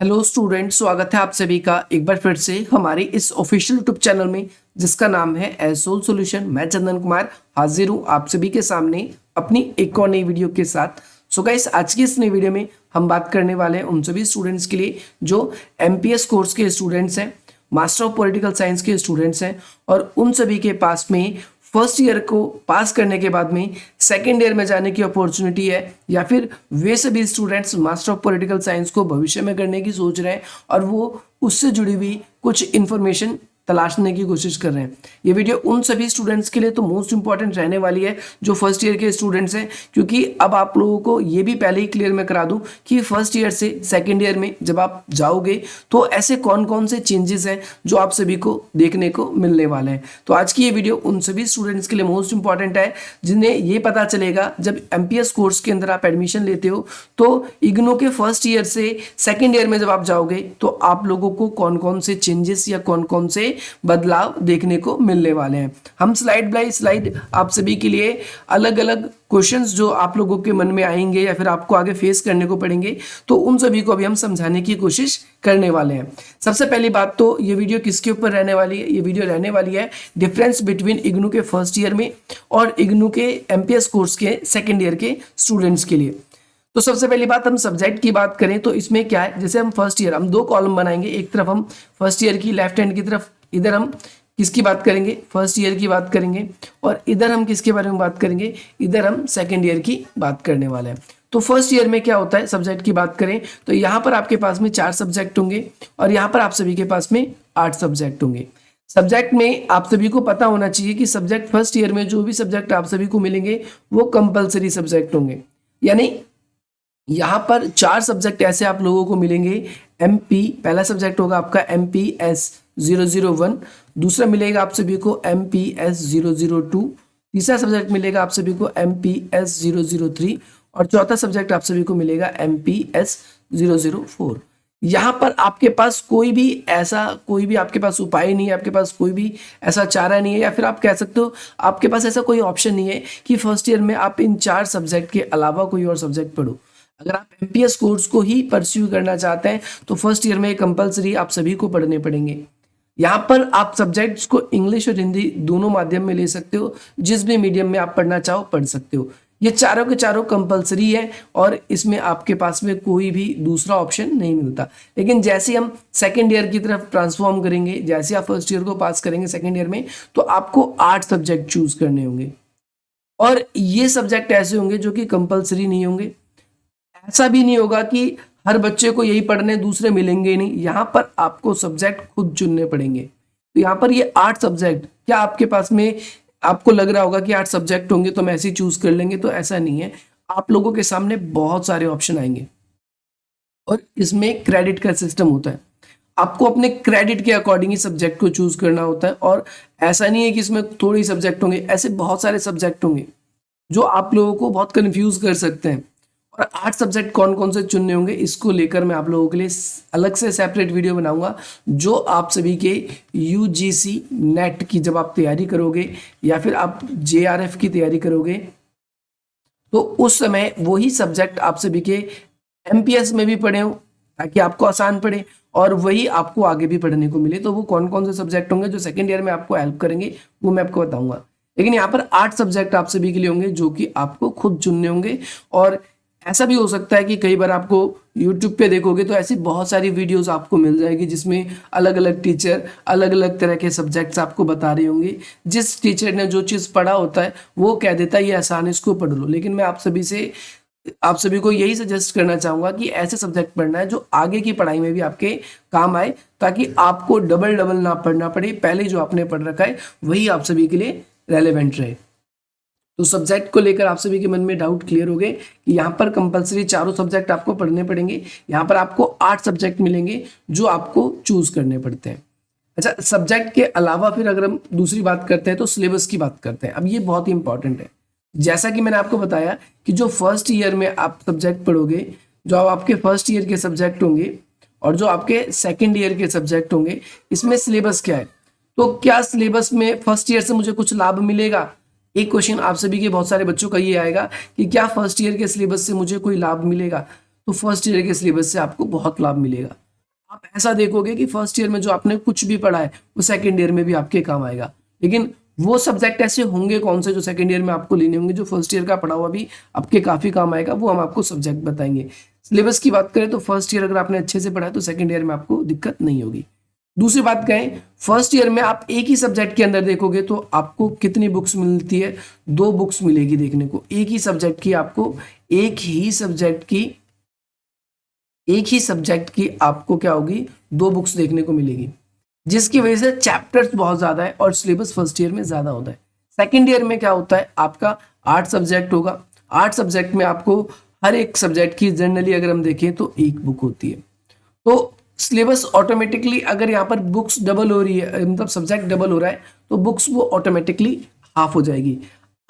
Hello student, स्वागत है आप सभी का एक बार फिर से हमारे इस ऑफिशियल यूट्यूब चैनल में जिसका नाम है एसोल सॉल्यूशन। मैं चंदन कुमार हाजिर हूँ आप सभी के सामने अपनी एक और नई वीडियो के साथ। सो गाइस, आज की इस नई वीडियो में हम बात करने वाले हैं उन सभी स्टूडेंट्स के लिए जो एमपीएस कोर्स के स्टूडेंट्स हैं, मास्टर ऑफ पॉलिटिकल साइंस के स्टूडेंट्स हैं और उन सभी के पास में फर्स्ट ईयर को पास करने के बाद में सेकेंड ईयर में जाने की अपॉर्चुनिटी है, या फिर वे सभी students master of political science को भविष्य में करने की सोच रहे हैं और वो उससे जुड़ी हुई कुछ इन्फॉर्मेशन तलाशने की कोशिश कर रहे हैं। ये वीडियो उन सभी स्टूडेंट्स के लिए तो मोस्ट इंपॉर्टेंट रहने वाली है जो फर्स्ट ईयर के स्टूडेंट्स हैं, क्योंकि अब आप लोगों को ये भी पहले ही क्लियर मैं करा दूं कि फर्स्ट ईयर से सेकेंड ईयर में जब आप जाओगे तो ऐसे कौन कौन से चेंजेस हैं जो आप सभी को देखने को मिलने वाले हैं। तो आज की ये वीडियो उन सभी स्टूडेंट्स के लिए मोस्ट इंपॉर्टेंट है जिन्हें ये पता चलेगा जब एमपीएस कोर्स के अंदर आप एडमिशन लेते हो तो इग्नू के फर्स्ट ईयर से सेकेंड ईयर में जब आप जाओगे तो आप लोगों को कौन कौन से चेंजेस या कौन कौन से बदलाव देखने को मिलने वाले हैं। हम स्लाइड बाय स्लाइड आप सभी के लिए अलग अलग क्वेश्चंस जो आप लोगों के मन में आएंगे या फिर आपको आगे फेस करने को पड़ेंगे तो उन सभी को अभी हम समझाने की कोशिश करने वाले हैं। सबसे पहली बात तो ये वीडियो किसके ऊपर रहने वाली है? ये वीडियो रहने वाली है डिफरेंस बिटवीन इग्नू के फर्स्ट ईयर में और इग्नू के एमपीएस कोर्स के सेकेंड ईयर के स्टूडेंट्स के लिए। तो सबसे पहली बात हम सब्जेक्ट की बात करें तो इसमें क्या है, जैसे हम फर्स्ट ईयर हम दो कॉलम बनाएंगे, एक तरफ हम फर्स्ट ईयर की लेफ्ट हैंड की तरफ इधर हम किसकी बात करेंगे, फर्स्ट ईयर की बात करेंगे और इधर हम किसके बारे में बात करेंगे, इधर हम सेकेंड ईयर की बात करने वाले हैं। तो फर्स्ट ईयर में क्या होता है, सब्जेक्ट की बात करें तो यहाँ पर आपके पास में 4 सब्जेक्ट होंगे और यहाँ पर आप सभी के पास में 8 सब्जेक्ट होंगे। सब्जेक्ट में आप सभी को पता होना चाहिए कि सब्जेक्ट फर्स्ट ईयर में जो भी सब्जेक्ट आप सभी को मिलेंगे वो कंपलसरी सब्जेक्ट होंगे, यानी यहाँ पर 4 सब्जेक्ट ऐसे आप लोगों को मिलेंगे। एमपी पहला सब्जेक्ट होगा आपका MPS 001, दूसरा मिलेगा आप सभी को MPS 002, तीसरा सब्जेक्ट मिलेगा आप सभी को MPS 003 और चौथा सब्जेक्ट आप सभी को मिलेगा MPS 004। यहाँ पर आपके पास कोई भी आपके पास उपाय नहीं है, आपके पास कोई भी ऐसा चारा नहीं है, या फिर आप कह सकते हो आपके पास ऐसा कोई ऑप्शन नहीं है कि फर्स्ट ईयर में आप इन 4 सब्जेक्ट के अलावा कोई और सब्जेक्ट पढ़ो। अगर आप एमपीएस कोर्स को ही परस्यू करना चाहते हैं तो फर्स्ट ईयर में कंपलसरी आप सभी को पढ़ने पड़ेंगे। यहाँ पर आप सब्जेक्ट्स को इंग्लिश और हिंदी दोनों माध्यम में ले सकते हो, जिस भी मीडियम में आप पढ़ना चाहो पढ़ सकते हो। ये चारों के चारों कंपलसरी है और इसमें आपके पास में कोई भी दूसरा ऑप्शन नहीं मिलता। लेकिन जैसे हम सेकेंड ईयर की तरफ ट्रांसफॉर्म करेंगे, जैसे आप फर्स्ट ईयर को पास करेंगे सेकेंड ईयर में, तो आपको 8 सब्जेक्ट चूज करने होंगे और ये सब्जेक्ट ऐसे होंगे जो कि कंपलसरी नहीं होंगे। ऐसा भी नहीं होगा कि हर बच्चे को यही पढ़ने दूसरे मिलेंगे नहीं, यहाँ पर आपको सब्जेक्ट खुद चुनने पड़ेंगे। तो यहाँ पर ये 8 सब्जेक्ट, क्या आपके पास में आपको लग रहा होगा कि 8 सब्जेक्ट होंगे तो हम ऐसे ही चूज कर लेंगे, तो ऐसा नहीं है। आप लोगों के सामने बहुत सारे ऑप्शन आएंगे और इसमें क्रेडिट का सिस्टम होता है। आपको अपने क्रेडिट के अकॉर्डिंग ही सब्जेक्ट को चूज करना होता है और ऐसा नहीं है कि इसमें थोड़ी सब्जेक्ट होंगे, ऐसे बहुत सारे सब्जेक्ट होंगे जो आप लोगों को बहुत कंफ्यूज कर सकते हैं। और 8 सब्जेक्ट कौन कौन से चुनने होंगे इसको लेकर मैं आप लोगों के लिए अलग से सेपरेट वीडियो बनाऊंगा, जो आप सभी के यूजीसी नेट की जब आप तैयारी करोगे या फिर आप जेआरएफ की तैयारी करोगे तो उस समय वही सब्जेक्ट आप सभी के एमपीएस में भी पढ़े हो ताकि आपको आसान पड़े और वही आपको आगे भी पढ़ने को मिले। तो वो कौन कौन से सब्जेक्ट होंगे जो सेकेंड ईयर में आपको हेल्प करेंगे वो मैं आपको बताऊंगा। लेकिन यहाँ पर 8 सब्जेक्ट आप सभी के लिए होंगे जो कि आपको खुद चुनने होंगे। और ऐसा भी हो सकता है कि कई बार आपको YouTube पे देखोगे तो ऐसी बहुत सारी वीडियोस आपको मिल जाएगी जिसमें अलग अलग टीचर अलग अलग तरह के सब्जेक्ट्स आपको बता रहे होंगे। जिस टीचर ने जो चीज़ पढ़ा होता है वो कह देता है ये आसान है, इसको पढ़ लो। लेकिन मैं आप सभी को यही सजेस्ट करना चाहूँगा कि ऐसे सब्जेक्ट पढ़ना है जो आगे की पढ़ाई में भी आपके काम आए, ताकि आपको डबल डबल ना पढ़ना पड़े, पहले जो आपने पढ़ रखा है वही आप सभी के लिए रेलेवेंट रहे। तो सब्जेक्ट को लेकर आप सभी के मन में डाउट क्लियर हो गए कि यहाँ पर कंपलसरी चारों सब्जेक्ट आपको पढ़ने पड़ेंगे। यहाँ पर आपको 8 सब्जेक्ट मिलेंगे जो आपको चूज करने पड़ते हैं। अच्छा, सब्जेक्ट के अलावा फिर अगर हम दूसरी बात करते हैं तो सिलेबस की बात करते हैं। अब ये बहुत ही इंपॉर्टेंट है। जैसा कि मैंने आपको बताया कि जो फर्स्ट ईयर में आप सब्जेक्ट पढ़ोगे, जो आपके फर्स्ट ईयर के सब्जेक्ट होंगे और जो आपके सेकेंड ईयर के सब्जेक्ट होंगे, इसमें सिलेबस क्या है। तो क्या सिलेबस में फर्स्ट ईयर से मुझे कुछ लाभ मिलेगा? एक क्वेश्चन आप सभी के बहुत सारे बच्चों का ये आएगा कि क्या फर्स्ट ईयर के सिलेबस से मुझे कोई लाभ मिलेगा? तो फर्स्ट ईयर के सिलेबस से आपको बहुत लाभ मिलेगा। आप ऐसा देखोगे कि फर्स्ट ईयर में जो आपने कुछ भी पढ़ा है वो सेकेंड ईयर में भी आपके काम आएगा, लेकिन वो सब्जेक्ट ऐसे होंगे कौन से जो सेकेंड ईयर में आपको लेने होंगे, जो फर्स्ट ईयर का पढ़ा हुआ भी आपके काफी काम आएगा, वो हम आपको सब्जेक्ट बताएंगे। सिलेबस की बात करें तो फर्स्ट ईयर अगर आपने अच्छे से पढ़ा है तो सेकेंड ईयर में आपको दिक्कत नहीं होगी। दूसरी बात कहें, फर्स्ट ईयर में आप एक ही सब्जेक्ट के अंदर देखोगे तो आपको कितनी बुक्स मिलती है, 2 बुक्स मिलेगी देखने को। एक ही सब्जेक्ट की आपको आपको क्या होगी, 2 बुक्स देखने को मिलेगी, जिसकी वजह से चैप्टर्स बहुत ज्यादा है और सिलेबस फर्स्ट ईयर में ज्यादा होता है। सेकेंड ईयर में क्या होता है, आपका 8 सब्जेक्ट होगा। 8 सब्जेक्ट में आपको हर एक सब्जेक्ट की जनरली अगर हम देखें तो 1 बुक होती है। तो सिलेबस ऑटोमेटिकली, अगर यहाँ पर बुक्स डबल हो रही है, मतलब सब्जेक्ट डबल हो रहा है, तो बुक्स वो ऑटोमेटिकली हाफ हो जाएगी।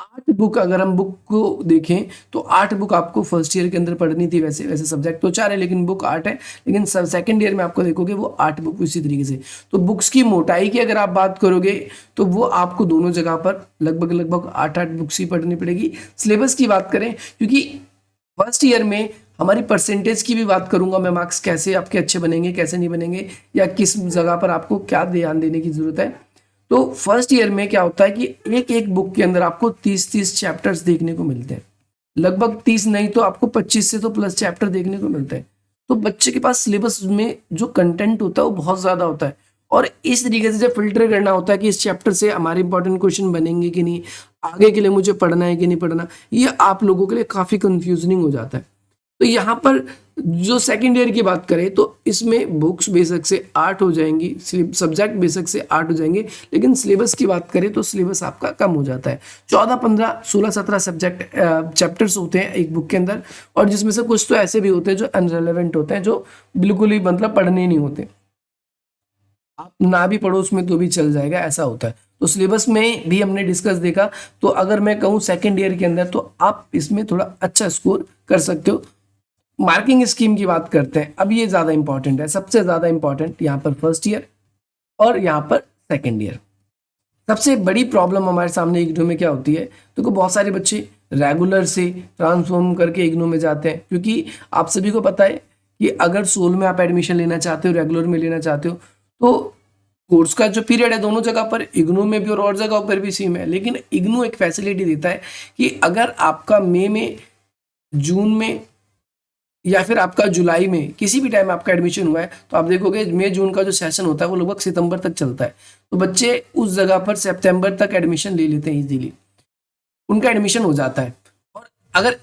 8 बुक अगर हम बुक को देखें तो 8 बुक आपको फर्स्ट ईयर के अंदर पढ़नी थी। वैसे सब्जेक्ट तो 4 है लेकिन बुक 8 है, लेकिन सेकेंड ईयर में आपको देखोगे वो 8 बुक इसी तरीके से। तो बुक्स की मोटाई की अगर आप बात करोगे तो वो आपको दोनों जगह पर लगभग 8 बुक्स ही पढ़नी पड़ेगी। सिलेबस की बात करें, क्योंकि फर्स्ट ईयर में हमारी परसेंटेज की भी बात करूंगा मैं, मार्क्स कैसे आपके अच्छे बनेंगे कैसे नहीं बनेंगे, या किस जगह पर आपको क्या ध्यान देने की जरूरत है। तो फर्स्ट ईयर में क्या होता है कि एक एक बुक के अंदर आपको 30 चैप्टर्स देखने को मिलते हैं, लगभग 30 नहीं तो आपको 25 से तो प्लस चैप्टर देखने को मिलते हैं। तो बच्चे के पास सिलेबस में जो कंटेंट होता है वो बहुत ज्यादा होता है, और इस तरीके से जब फिल्टर करना होता है कि इस चैप्टर से हमारे इंपॉर्टेंट क्वेश्चन बनेंगे कि नहीं, आगे के लिए मुझे पढ़ना है कि नहीं पढ़ना, ये आप लोगों के लिए काफी कंफ्यूजनिंग हो जाता है। तो यहाँ पर जो सेकेंड ईयर की बात करें तो इसमें बुक्स बेशक से 8 हो जाएंगी, सब्जेक्ट बेशक से 8 हो जाएंगे, लेकिन सिलेबस की बात करें तो सिलेबस आपका कम हो जाता है। 14, 15, 16, 17 सब्जेक्ट चैप्टर्स होते हैं एक बुक के अंदर, और जिसमें से कुछ तो ऐसे भी होते हैं जो अनरेलेवेंट होते हैं, जो बिल्कुल ही मतलब पढ़ने नहीं होते, आप ना भी पढ़ो उसमें तो भी चल जाएगा, ऐसा होता है। तो सिलेबस में भी हमने डिस्कस देखा। तो अगर मैं कहूँ सेकेंड ईयर के अंदर तो आप इसमें थोड़ा अच्छा स्कोर कर सकते हो। मार्किंग स्कीम की बात करते हैं, अब ये ज्यादा इंपॉर्टेंट है, सबसे ज्यादा इंपॉर्टेंट यहाँ पर फर्स्ट ईयर और यहाँ पर सेकेंड ईयर। सबसे बड़ी प्रॉब्लम हमारे सामने इग्नू में क्या होती है, तो बहुत सारे बच्चे रेगुलर से ट्रांसफॉर्म करके इग्नू में जाते हैं, क्योंकि आप सभी को पता है कि अगर सोल में आप एडमिशन लेना चाहते हो, रेगुलर में लेना चाहते हो, तो कोर्स का जो पीरियड है दोनों जगह पर, इग्नू में भी और जगह पर भी सेम है, लेकिन इग्नू एक फैसिलिटी देता है कि अगर आपका मई में, जून में या फिर आपका जुलाई में किसी भी टाइम आपका एडमिशन हुआ है, तो आप देखोगे मई जून का जो सेशन होता है वो लगभग सितंबर तक चलता है। तो बच्चे उस जगह पर सितंबर तक एडमिशन ले लेते हैं, इजीली उनका एडमिशन हो जाता है। और अगर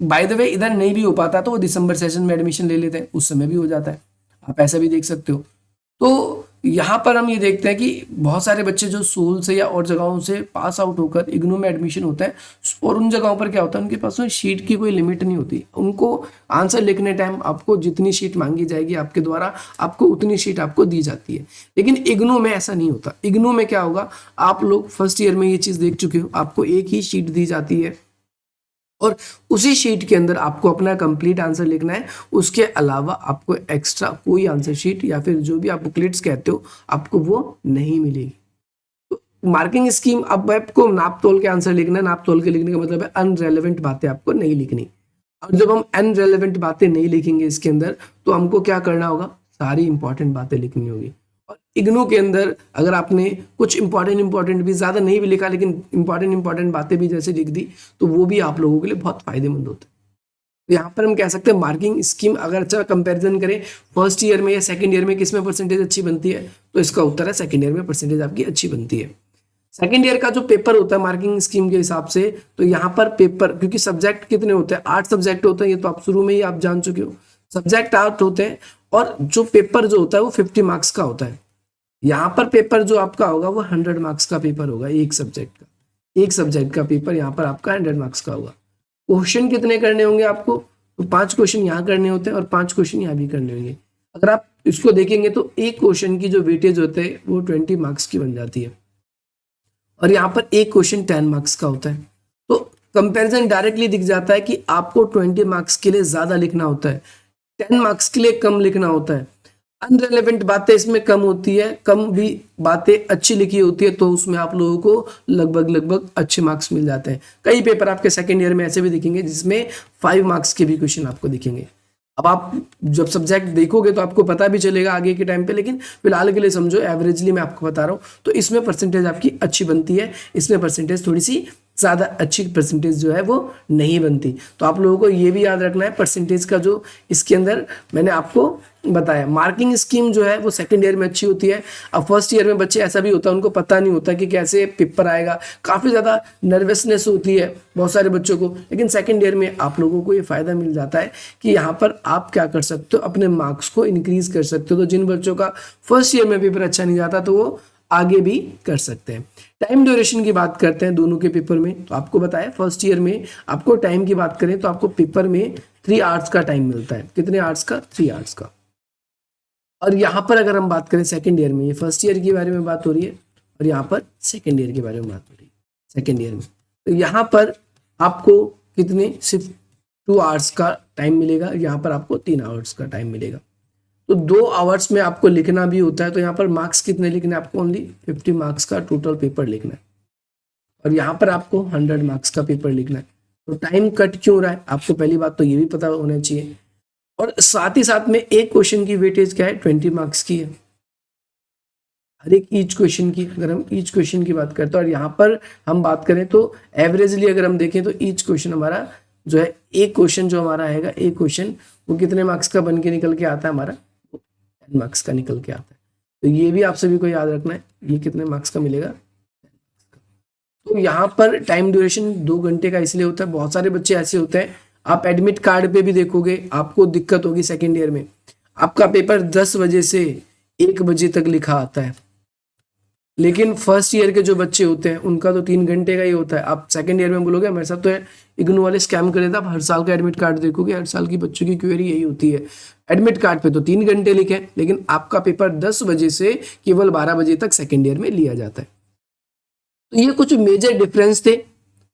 बाय द वे इधर नहीं भी हो पाता तो वो दिसंबर सेशन में एडमिशन ले लेते हैं, उस समय भी हो जाता है, आप ऐसा भी देख सकते हो। तो यहाँ पर हम ये देखते हैं कि बहुत सारे बच्चे जो सोल से या और जगहों से पास आउट होकर इग्नू में एडमिशन होता है, और उन जगहों पर क्या होता है, उनके पास में शीट की कोई लिमिट नहीं होती, उनको आंसर लिखने टाइम आपको जितनी शीट मांगी जाएगी आपके द्वारा, आपको उतनी शीट आपको दी जाती है। लेकिन इग्नू में ऐसा नहीं होता। इग्नू में क्या होगा, आप लोग फर्स्ट ईयर में ये चीज़ देख चुके हो, आपको एक ही शीट दी जाती है और उसी शीट के अंदर आपको अपना कंप्लीट आंसर लिखना है। उसके अलावा आपको एक्स्ट्रा कोई आंसर शीट या फिर जो भी आप बुकलेट्स कहते हो आपको वो नहीं मिलेगी। तो मार्किंग स्कीम, अब आपको नाप तोल के आंसर लिखना है। नाप तोल के लिखने का मतलब है अनरेलेवेंट बातें आपको नहीं लिखनी। और जब हम अनरेलेवेंट बातें नहीं लिखेंगे इसके अंदर, तो हमको क्या करना होगा, सारी इंपॉर्टेंट बातें लिखनी होगी। और इग्नू के अंदर अगर आपने कुछ इंपॉर्टेंट भी, ज्यादा नहीं भी लिखा लेकिन इंपॉर्टेंट बातें भी जैसे लिख दी, तो वो भी आप लोगों के लिए बहुत फायदेमंद होता है। तो यहाँ पर हम कह सकते हैं मार्किंग स्कीम, अगर अच्छा कंपैरिजन करें फर्स्ट ईयर में या सेकंड ईयर में किसमें परसेंटेज अच्छी बनती है, तो इसका उत्तर है सेकंड ईयर में परसेंटेज आपकी अच्छी बनती है। सेकंड ईयर का जो पेपर होता है मार्किंग स्कीम के हिसाब से, तो यहाँ पर पेपर, क्योंकि सब्जेक्ट कितने होते हैं, 8 सब्जेक्ट होते हैं, ये तो आप शुरू में ही आप जान चुके हो, सब्जेक्ट 8 होते हैं, और जो पेपर जो होता है वो 50 मार्क्स का होता है। यहाँ पर पेपर जो आपका होगा वो 100 मार्क्स का पेपर होगा, एक सब्जेक्ट का पेपर यहाँ पर आपका 100 मार्क्स का होगा। क्वेश्चन कितने करने होंगे आपको, तो 5 क्वेश्चन यहाँ करने होते हैं और 5 क्वेश्चन यहाँ भी करने होंगे। अगर आप इसको देखेंगे तो एक क्वेश्चन की जो वेटेज होते हैं वो 20 मार्क्स की बन जाती है, और यहाँ पर एक क्वेश्चन 10 मार्क्स का होता है। तो कंपैरिजन डायरेक्टली दिख जाता है कि आपको 20 मार्क्स के लिए ज्यादा लिखना होता है, 10 मार्क्स के लिए कम लिखना होता है। अनरेलेवेंट बातें इसमें कम होती है, कम भी बातें अच्छी लिखी होती है, तो उसमें आप लोगों को लगभग अच्छे मार्क्स मिल जाते हैं। कई पेपर आपके सेकंड ईयर में ऐसे भी दिखेंगे जिसमें 5 मार्क्स के भी क्वेश्चन आपको दिखेंगे। अब आप जब सब्जेक्ट देखोगे तो आपको पता भी चलेगा आगे के टाइम पे, लेकिन फिलहाल के लिए समझो एवरेजली मैं आपको बता रहा हूँ। तो इसमें परसेंटेज आपकी अच्छी बनती है, इसमें परसेंटेज थोड़ी सी ज़्यादा अच्छी परसेंटेज जो है वो नहीं बनती। तो आप लोगों को ये भी याद रखना है परसेंटेज का जो इसके अंदर मैंने आपको बताया। मार्किंग स्कीम जो है वो सेकंड ईयर में अच्छी होती है। अब फर्स्ट ईयर में बच्चे ऐसा भी होता है उनको पता नहीं होता कि कैसे पेपर आएगा, काफ़ी ज़्यादा नर्वसनेस होती है बहुत सारे बच्चों को, लेकिन सेकंड ईयर में आप लोगों को ये फ़ायदा मिल जाता है कि यहाँ पर आप क्या कर सकते हो, अपने मार्क्स को इंक्रीज कर सकते हो। तो जिन बच्चों का फर्स्ट ईयर में पेपर अच्छा नहीं जाता तो वो आगे भी कर सकते हैं। टाइम ड्यूरेशन की बात करते हैं दोनों के पेपर में, तो आपको बताया फर्स्ट ईयर में आपको टाइम की बात करें तो आपको पेपर में 3 आवर्स का टाइम मिलता है। कितने आवर्स का? 3 आवर्स का। और यहाँ पर अगर हम बात करें सेकंड ईयर में, ये फर्स्ट ईयर के बारे में बात हो रही है और यहाँ पर सेकंड ईयर के बारे में बात हो रही है। सेकंड ईयर में तो यहाँ पर आपको कितने, सिर्फ 2 आवर्स का टाइम मिलेगा, यहाँ पर आपको 3 आवर्स का टाइम मिलेगा। तो 2 आवर्स में आपको लिखना भी होता है, तो यहाँ पर मार्क्स कितने लिखने हैं आपको? ओनली 50 मार्क्स का टोटल पेपर लिखना है और यहाँ पर आपको 100 मार्क्स का पेपर लिखना है। तो टाइम कट क्यों हो रहा है आपको? पहली बात तो ये भी पता होना चाहिए। और साथ ही साथ में एक क्वेश्चन की वेटेज क्या है? 20 मार्क्स की है हर एक ईच क्वेश्चन की। अगर हम ईच क्वेश्चन की बात करते हैं और यहाँ पर हम बात करें तो एवरेजली अगर हम देखें तो ईच क्वेश्चन हमारा जो है, एक क्वेश्चन जो हमारा आएगा, एक क्वेश्चन वो कितने मार्क्स का बन के निकल के आता है हमारा? 10 मार्क्स का निकल के आता है। तो ये भी आप सभी को याद रखना है, ये कितने मार्क्स का मिलेगा? तो यहाँ पर टाइम ड्यूरेशन 2 घंटे का इसलिए होता है, बहुत सारे बच्चे ऐसे होते हैं, आप एडमिट कार्ड पे भी देखोगे आपको दिक्कत होगी सेकेंड ईयर में, आपका पेपर 10 बजे से 1 बजे तक लिखा आता है, लेकिन फर्स्ट ईयर के जो बच्चे होते हैं उनका तो 3 घंटे का ही होता है। आप सेकंड ईयर में बोलोगे मेरे साथ तो इग्नू वाले स्कैम कर देता, आप हर साल का एडमिट कार्ड देखोगे, हर साल की बच्चों की क्वेरी यही होती है, एडमिट कार्ड पे तो 3 घंटे लिखे, लेकिन आपका पेपर 10 बजे से केवल 12 बजे तक सेकेंड ईयर में लिया जाता है। तो ये कुछ मेजर डिफरेंस थे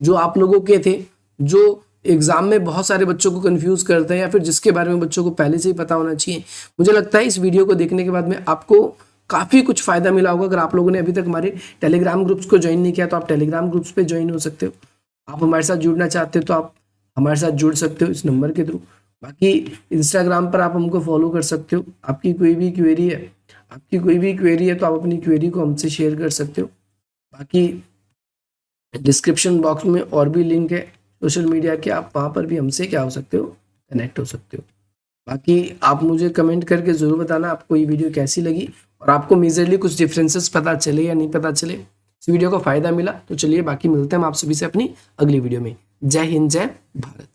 जो आप लोगों के थे, जो एग्जाम में बहुत सारे बच्चों को कंफ्यूज करते हैं या फिर जिसके बारे में बच्चों को पहले से ही पता होना चाहिए। मुझे लगता है इस वीडियो को देखने के बाद में आपको काफ़ी कुछ फायदा मिला होगा। अगर आप लोगों ने अभी तक हमारे टेलीग्राम ग्रुप्स को ज्वाइन नहीं किया तो आप टेलीग्राम ग्रुप्स पे ज्वाइन हो सकते हो। आप हमारे साथ जुड़ना चाहते हो तो आप हमारे साथ जुड़ सकते हो इस नंबर के थ्रू। बाकी इंस्टाग्राम पर आप हमको फॉलो कर सकते हो। आपकी कोई भी क्वेरी है तो आप अपनी क्वेरी को हमसे शेयर कर सकते हो। बाकी डिस्क्रिप्शन बॉक्स में और भी लिंक है सोशल मीडिया के, आप वहाँ पर भी हमसे क्या हो सकते हो, कनेक्ट हो सकते हो। बाकी आप मुझे कमेंट करके ज़रूर बताना आपको ये वीडियो कैसी लगी और आपको मेजरली कुछ डिफरेंसेस पता चले या नहीं पता चले, इस वीडियो को फ़ायदा मिला तो चलिए बाकी मिलते हैं हम आप सभी से अपनी अगली वीडियो में। जय हिंद, जय भारत।